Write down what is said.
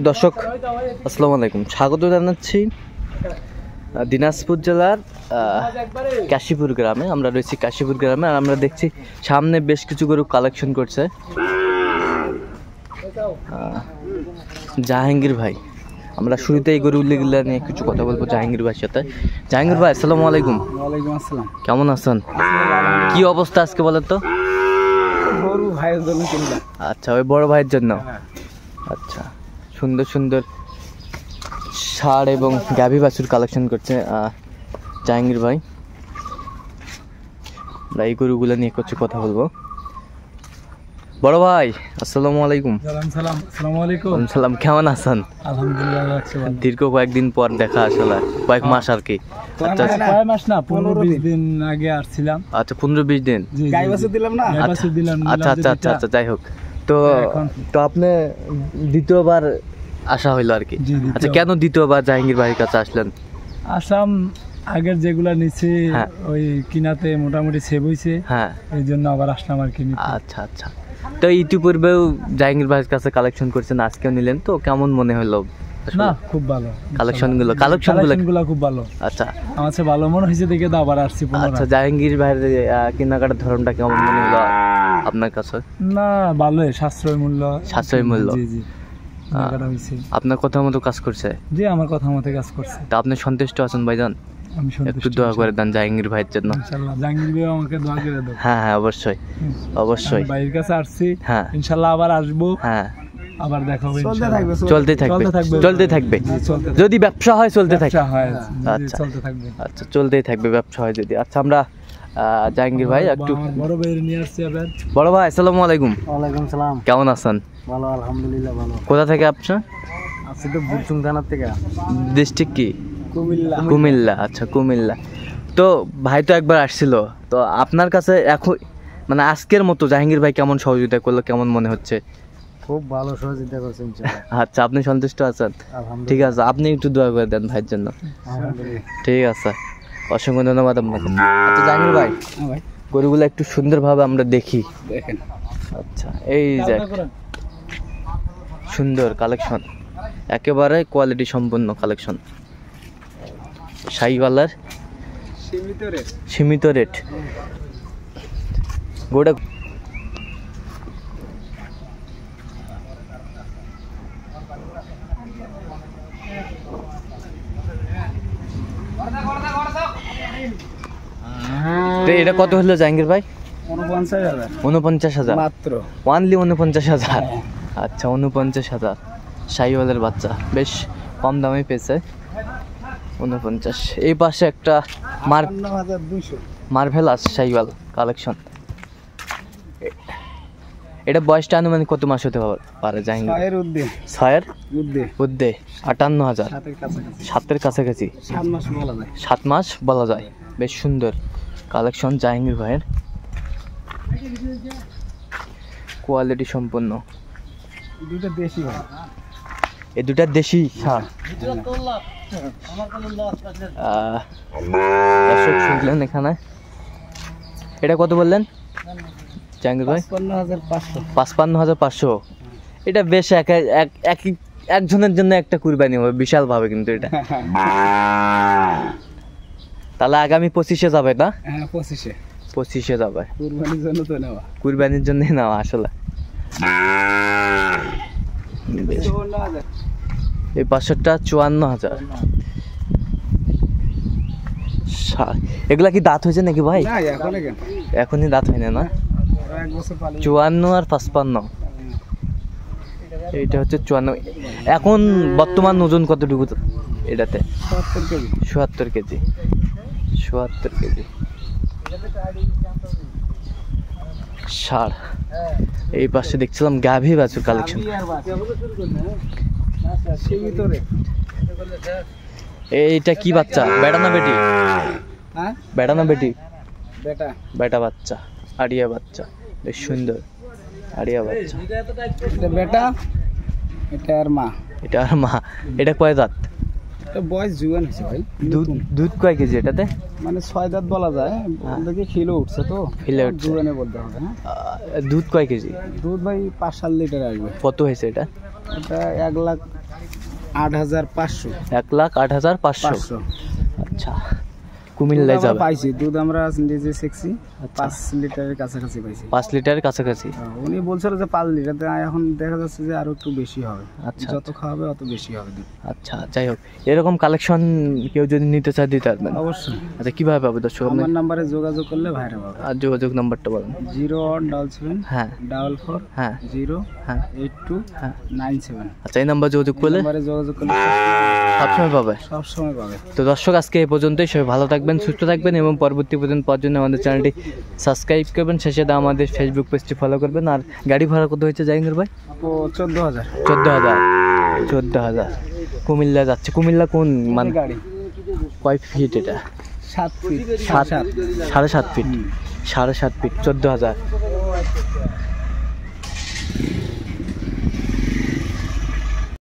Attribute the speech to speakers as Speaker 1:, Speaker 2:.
Speaker 1: দর্শক আসসালামু আলাইকুম, স্বাগত জানাচ্ছি দিনাজপুর জেলার কাশীপুর গ্রামে। আমরা রয়েছি কাশীপুর গ্রামে, আর আমরা দেখছি সামনে বেশ কিছু গরু কালেকশন করছে জাহাঙ্গীর ভাই। আমরা শুরুতে এই গরুগুলো নিয়ে কিছু কথা বলবো জাহাঙ্গীর ভাইয়ের সাথে। জাহাঙ্গীর ভাই আসসালামু আলাইকুম।
Speaker 2: ওয়ালাইকুম আসসালাম।
Speaker 1: কেমন আছেন? কি অবস্থা আজকে বলেন তো?
Speaker 2: গরু ভাইয়ের জন্য কিনলাম।
Speaker 1: আচ্ছা, ওই বড় ভাইয়ের জন্য। আচ্ছা, সুন্দর সুন্দর ষাঁড় এবং গাভী বাছুর কালেকশন করছে জাহাঙ্গীর ভাই। আমরা এই গরুগুলো নিয়ে কিছু কথা বলবো। বড় ভাই আসসালামু আলাইকুম। সালাম, কেমন আছেন?
Speaker 2: আলহামদুলিল্লাহ।
Speaker 1: দীর্ঘ কয়েকদিন পর দেখা, আসলে কয়েক মাস আর কি। আচ্ছা,
Speaker 2: কয়েক মাস না, 15-20 দিন আগে আসছিলাম।
Speaker 1: আচ্ছা, 15-20 দিন।
Speaker 2: গাই বাছুর দিলাম না?
Speaker 1: আচ্ছা আচ্ছা আচ্ছা আচ্ছা, যাই হোক। তো আপনি দ্বিতীয়বার আসা হইলো আর কি। আচ্ছা, কেন দ্বিতীয়বার জাহাঙ্গীর ভাইয়ের কাছে আসলেন?
Speaker 2: আসাম আগের যেগুলা নিচে ওই কিনাতে মোটামুটি সেভ হইছে,
Speaker 1: হ্যাঁ, এই
Speaker 2: জন্য আবার আসলাম আর কি।
Speaker 1: আচ্ছা আচ্ছা। তো ইতিপূর্বেও জাহাঙ্গীর ভাইয়ের কাছে কালেকশন করছেন, আজকেও নিলেন, তো কেমন মনে হলো?
Speaker 2: না, খুব ভালো
Speaker 1: কালেকশনগুলো
Speaker 2: খুব ভালো।
Speaker 1: আচ্ছা,
Speaker 2: আমার কাছে ভালো মনে হয়েছে দেখে তো আবার আসছি।
Speaker 1: আচ্ছা, জাহাঙ্গীর ভাইয়ের কেনাকাটার ধরনটা কেমন মনে হলো আপনার কাছে?
Speaker 2: না, ভালোই, সাশ্রয় মূল্য। জি জি,
Speaker 1: আপনার কথা মতো কাজ করছে?
Speaker 2: জি, আমার কথা মতো কাজ করছে।
Speaker 1: তা আপনি সন্তুষ্ট আছেন ভাইজান?
Speaker 2: আমি সন্তুষ্ট।
Speaker 1: একটু দোয়া করে দেন জাহাঙ্গীর ভাইয়ের জন্য।
Speaker 2: ইনশাআল্লাহ জাহাঙ্গীর ভাই আমাকে দোয়া করে দেন।
Speaker 1: হ্যাঁ হ্যাঁ, অবশ্যই অবশ্যই।
Speaker 2: ভাইয়ের কাছে আসছি,
Speaker 1: হ্যাঁ
Speaker 2: ইনশাআল্লাহ আবার আসবো।
Speaker 1: হ্যাঁ,
Speaker 2: আবার দেখা হবে।
Speaker 1: চলতে থাকবে। যদি ব্যবসা হয় চলতে থাকবে।
Speaker 2: আচ্ছা, চলতে থাকবে।
Speaker 1: আচ্ছা, চলতেই থাকবে ব্যবসা হয় যদি। আচ্ছা, আমরা জাহাঙ্গীর ভাই একটু
Speaker 2: বড় ভাই নিয়ে আসছি আবার।
Speaker 1: বড় ভাই আসসালামু আলাইকুম।
Speaker 2: ওয়ালাইকুম সালাম।
Speaker 1: কেমন আছেন?
Speaker 2: ভালো, আলহামদুলিল্লাহ ভালো।
Speaker 1: কোথা থেকে আপনি?
Speaker 2: আছি তো বুলচুং থানা থেকে।
Speaker 1: ডিস্ট্রিক্ট কি?
Speaker 2: কুমিল্লা।
Speaker 1: আচ্ছা, কুমিল্লা। তো ভাই তো একবার আসছিল, তো আপনার কাছে এখন মানে আজকের মতো জাহাঙ্গীর ভাই কেমন সহযোগিতা করলো, কেমন মনে হচ্ছে?
Speaker 2: খুব ভালো সহযোগিতা করছেন।
Speaker 1: আচ্ছা, আপনি সন্তুষ্ট আছেন? ঠিক আছে, আপনি একটু দোয়া করে দেন ভাইয়ের জন্য। ঠিক আছে, অসংখ্য ধন্যবাদ আপনাকে। আচ্ছা জাহাঙ্গীর ভাই, গরুগুলো একটু সুন্দরভাবে আমরা দেখি।
Speaker 2: দেখেন।
Speaker 1: আচ্ছা, এই যে সুন্দর কালেকশন, একেবারে কোয়ালিটি সম্পন্ন কালেকশন। শাহিওয়ালার সীমিত রেট। গোটা এটা কত হলো জাহাঙ্গীর ভাই? 49,000
Speaker 2: মাত্র।
Speaker 1: ওয়ানলি 49,000। আচ্ছা, 49,000 শাহিওয়ালের বাচ্চা, বেশ কম দামে পেয়েছে। 49। এই পাশে একটা মার্ভেলাস শাহিওয়াল কালেকশন। এটা বয়সটা আনুমানিক কত মাস হতে পারে জাহাঙ্গীর? 6 উদ্দে 58,000। 7-এর কাছাকাছি। 7 মাস বলা যায়। বেশ সুন্দর কালেকশন জাহাঙ্গীর ভাইয়ের, কোয়ালিটি সম্পন্ন। এই দুটা দেশি ষাঁড়। দর্শক শুনলেন এখানে। এটা কত বললেন জাহাঙ্গীর ভাই? 55,500। এটা বেশ একজনের জন্য একটা কুরবানি হবে বিশাল ভাবে, কিন্তু এটা তাহলে আগামী 25-এ যাবে না? 25-এ যাবে। কুরবানির জন্য নেওয়া আসলে। এই 500টা 54,000। এগুলা কি দাঁত হয়েছে নাকি ভাই? এখনই দাঁত হয়নি না? 54 আর 55। এইটা হচ্ছে 54। এখন বর্তমান ওজন কতটুকু এটাতে? 77 কেজি। 77 কেজি ষাঁড়। এই পাশে দেখছিলাম গাভী বাছুর কালেকশন। এইটা কি বাচ্চা? বেটা না বেটি? বেটা না বেটি? বেটা বাচ্চা, আড়িয়া বাচ্চা, বেশ সুন্দর আড়িয়া বাচ্চা।
Speaker 2: বেটা, এটা আর মা।
Speaker 1: এটা কয় দাঁত?
Speaker 2: বয়স জুয়ান হয়েছে ভাই।
Speaker 1: দুধ কয় কেজি এটাতে?
Speaker 2: মানে 6 দাঁত বলা যায়, দেখি খিলে উঠছে তো
Speaker 1: খিলে উঠছে,
Speaker 2: জুয়ানে বলতে হবে।
Speaker 1: দুধ কয় কেজি?
Speaker 2: দুধ ভাই 5-7 লিটার আসবে।
Speaker 1: কত হয়েছে এটা?
Speaker 2: এটা 1,08,500।
Speaker 1: 1,08,500। আচ্ছা, কুমিল্লায় যাবে।
Speaker 2: পাইছি দুধ আমরা নিজে সেকছি, 5 লিটারের কাছাকাছি পাইছি।
Speaker 1: 5 লিটারের কাছাকাছি।
Speaker 2: উনি বলছিল যে 5 লিটার, এখন দেখা যাচ্ছে যে আরো একটু বেশি হবে।
Speaker 1: আচ্ছা,
Speaker 2: যত খাওয়াবে অত বেশি হবে দুধ।
Speaker 1: আচ্ছা, যাই হোক, এরকম কালেকশন কেউ যদি নিতে চায় দিতে পারবেন?
Speaker 2: অবশ্যই।
Speaker 1: আচ্ছা, কিভাবে পাবে দর্শক?
Speaker 2: আমার নাম্বারে যোগাযোগ করলে ভাইরা পাবে।
Speaker 1: আর যোগাযোগ নাম্বারটা বলেন।
Speaker 2: 017
Speaker 1: হ্যাঁ
Speaker 2: 44
Speaker 1: হ্যাঁ
Speaker 2: 0
Speaker 1: হ্যাঁ
Speaker 2: 82
Speaker 1: হ্যাঁ।
Speaker 2: 97।
Speaker 1: আচ্ছা, এই নাম্বার যোগাযোগ করলে
Speaker 2: নাম্বারে যোগাযোগ করলে
Speaker 1: সবসময় পাবে।
Speaker 2: সব সময় পাবে।
Speaker 1: তো দর্শক, আজকে এই পর্যন্তই। সবাই ভালো থাকবেন, সুস্থ থাকবেন এবং পরবর্তী পর্যন্ত পাওয়ার জন্য আমাদের চ্যানেলটি সাবস্ক্রাইব করবেন, শেষে আমাদের ফেসবুক পেজটি ফলো করবেন। আর গাড়ি ভাড়া কত হয়েছে জাহাঙ্গীর ভাই?
Speaker 2: 14,000।
Speaker 1: 14,000। কুমিল্লা যাচ্ছে। কুমিল্লা কোন মানে
Speaker 2: গাড়ি
Speaker 1: কয় ফিট এটা?
Speaker 2: 7 ফিট।
Speaker 1: 7.5 ফিট। 7.5 ফিট। 14,000।